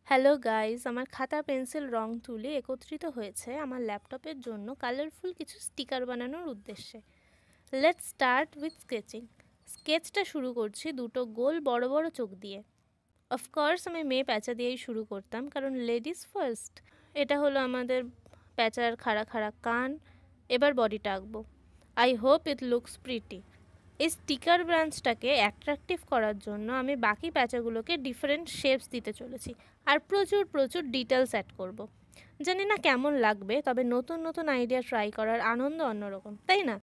Hello guys, আমার খাতা pencil রং তুলি একত্রিত হয়েছে আমার ল্যাপটপের জন্য কালারফুল কিছু স্টিকার বানানোর উদ্দেশ্যে। Let's start with sketching. স্কেচটা শুরু করছি দুটো গোল বড় বড় চোখ দিয়ে। অফকোর্স আমি মেয়ে প্যাঁচা দিয়েই শুরু করতাম, কারণ লেডিস ফার্স্ট। এটা হলো আমাদের প্যাঁচার খাড়া খাড়া কান। এবার বডিটা আঁকবো। I hope it looks pretty. এই স্টিকার ব্রাঞ্চটাকে অ্যাট্রাকটিভ করার জন্য আমি বাকি প্যাঁচাগুলোকে ডিফারেন্ট শেপস দিতে চলেছি আর প্রচুর প্রচুর ডিটেলস অ্যাড করব। জানি না কেমন লাগবে, তবে নতুন নতুন আইডিয়া ট্রাই করার আনন্দ অন্যরকম, তাই না?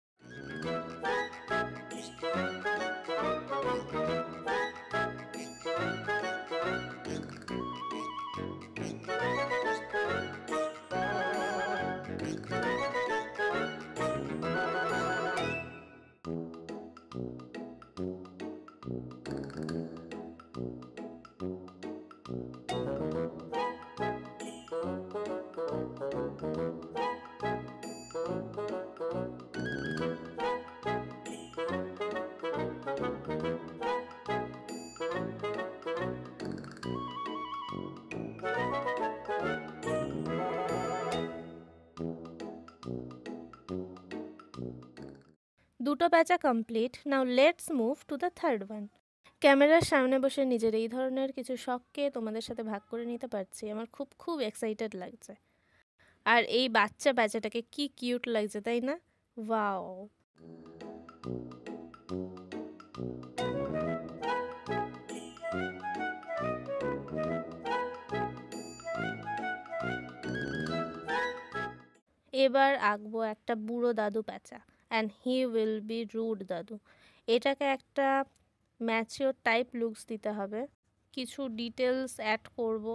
দুটো প্যাঁচা complete. Now let's move to the third one. ক্যামেরার সামনে বসে নিজের এই ধরনের কিছু শখকে তোমাদের সাথে ভাগ করে নিতে পারছি, আমার খুব খুব এক্সাইটেড লাগছে। আর এই বাচ্চা প্যাঁচাটাকে কি কিউট লাগছে, তাই না? ওয়াও! এবার আঁকবো একটা বুড়ো দাদু প্যাঁচা, and he will be rude দাদু। এটাকে একটা ম্যাচিওর টাইপ লুকস দিতে হবে। কিছু ডিটেলস অ্যাড করব।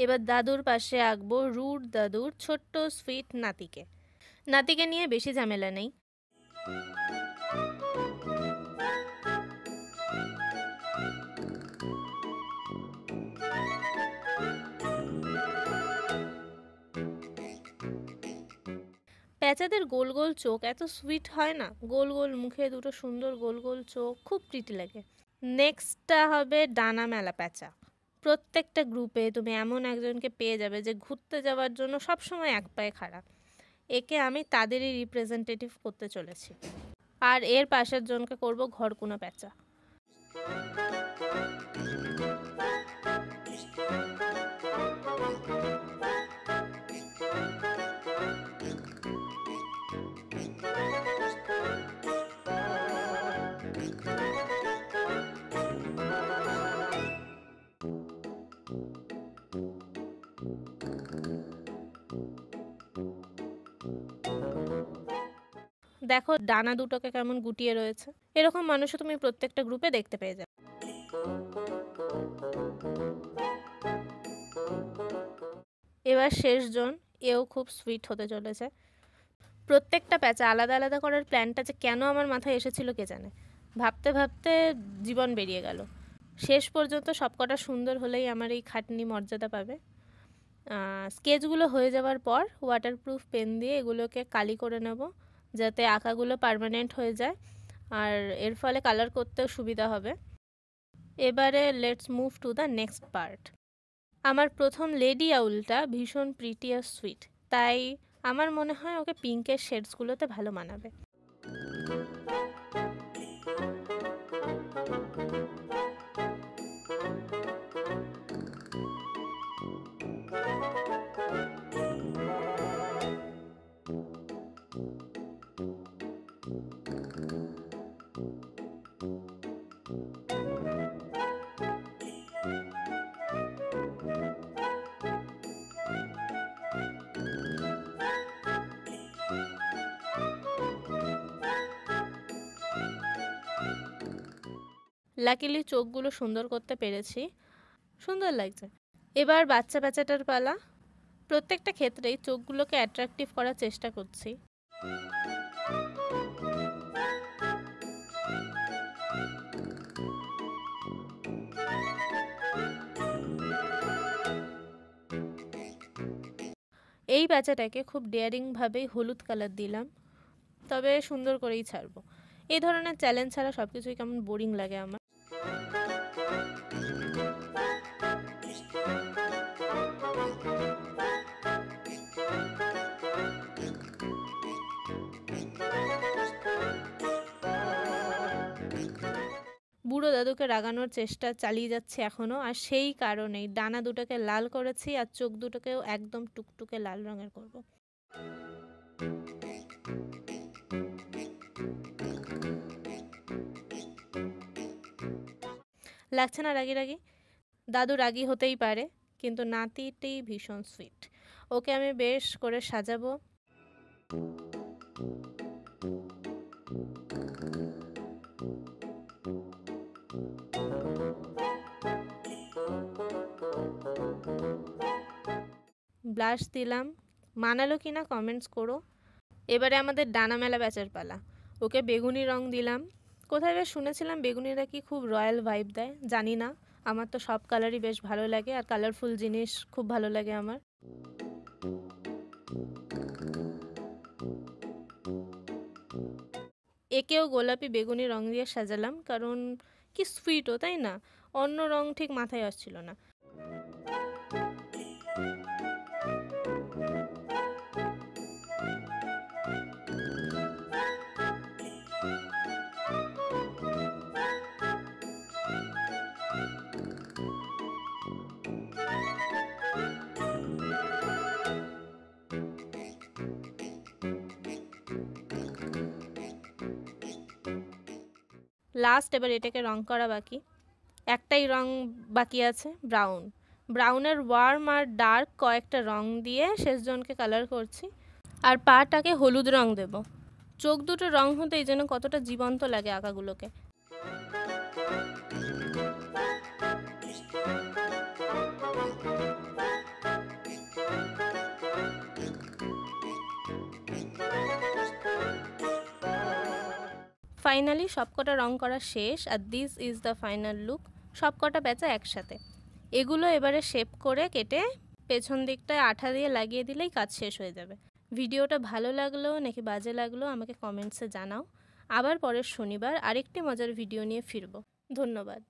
এবার দাদুর পাশে আঁকবো রুড দাদুর ছোট্ট সুইট নাতিকে। নাতিকে নিয়ে বেশি ঝামেলা নেই। প্যাঁচাদের গোল গোল চোখ এত সুইট হয় না? গোল গোল মুখে দুটো সুন্দর গোল গোল চোখ, খুব প্রিটি লাগে। নেক্সটটা হবে ডানা মেলা প্যাঁচা। প্রত্যেকটা গ্রুপে তুমি এমন একজনকে পেয়ে যাবে যে ঘুরতে যাওয়ার জন্য সবসময় এক পায়ে খাড়া। একে আমি তাদেরই রিপ্রেজেন্টেটিভ করতে চলেছি। আর এর পাশের জনকে করব ঘরকুনো প্যাঁচা। দেখো ডানা দুটোকে কেমন গুটিয়ে রয়েছে। এরকম মানুষও তুমি প্রত্যেকটা গ্রুপে দেখতে পেয়ে যাবে। এবার শেষ জন, এও খুব সুইট হতে চলেছে। প্রত্যেকটা প্যাঁচা আলাদা আলাদা করার প্ল্যানটা যে কেন আমার মাথায় এসেছিল কে জানে। ভাবতে ভাবতে জীবন বেরিয়ে গেল। শেষ পর্যন্ত সবকটা সুন্দর হলেই আমার এই খাটনি মর্যাদা পাবে। স্কেচগুলো হয়ে যাওয়ার পর ওয়াটারপ্রুফ পেন দিয়ে এগুলোকে কালি করে নেব, যাতে আঁকাগুলো পার্মানেন্ট হয়ে যায় আর এর ফলে কালার করতেও সুবিধা হবে। এবারে let's move to the next part. আমার প্রথম লেডি আউলটা ভীষণ প্রিটি আর সুইট, তাই আমার মনে হয় ওকে পিঙ্কের শেডসগুলোতে ভালো মানাবে। লাকিলি চোখগুলো সুন্দর করতে পেরেছি, সুন্দর লাগছে। এবার বাচ্চা প্যাঁচাটার পালা। প্রত্যেকটা ক্ষেত্রেই চোখগুলোকে অ্যাট্রাকটিভ করার চেষ্টা করছি। এই প্যাঁচাটাকে খুব ডেয়ারিংভাবেই হলুদ কালার দিলাম, তবে সুন্দর করেই ছাড়বো। এই ধরনের চ্যালেঞ্জ ছাড়া সব কিছুই কেমন বোরিং লাগে আমার। বুড়ো দাদুকে রাগানোর চেষ্টা চালিয়ে যাচ্ছে এখনও, আর সেই কারণেই ডানা দুটোকে লাল করেছি আর চোখ দুটোকেও একদম টুকটুকে লাল রঙের করব। লাগছে না রাগি রাগি? দাদু রাগি হতেই পারে, কিন্তু নাতিটি ভীষণ সুইট। ওকে আমি বেশ করে সাজাবো। ব্লাশ দিলাম, মানালো কিনা কমেন্টস করো। এবারে আমাদের ডানা মেলা প্যাঁচার পালা। ওকে বেগুনি রং দিলাম। কোথায় বেশ শুনেছিলাম বেগুনিরা কি খুব রয়্যাল ভাইব দেয়, জানি না, আমার তো সব কালারই বেশ ভালো লাগে, আর কালারফুল জিনিস খুব ভালো লাগে আমার। একেও গোলাপি বেগুনি রং দিয়ে সাজালাম, কারণ কি সুইটও, তাই না? অন্য রং ঠিক মাথায় আসছিল না। লাস্ট এবার এটাকে রং করা বাকি। একটাই রং বাকি আছে, ব্রাউন। ব্রাউনের ওয়ার্ম আর ডার্ক কয়েকটা রং দিয়ে শেষজনকে কালার করছি, আর পাটাকে হলুদ রং দেব। চোখ দুটো রং হতেই যেন কতটা জীবন্ত লাগে আঁকাগুলোকে। ফাইনালি সবকটা রং করা শেষ, আর this is the final look. সবকটা প্যাঁচা একসাথে। এগুলো এবারে শেপ করে কেটে পেছন দিকটায় আঠা দিয়ে লাগিয়ে দিলেই কাজ শেষ হয়ে যাবে। ভিডিওটা ভালো লাগলো নাকি বাজে লাগলো আমাকে কমেন্টসে জানাও। আবার পরের শনিবার আরেকটি মজার ভিডিও নিয়ে ফিরব। ধন্যবাদ।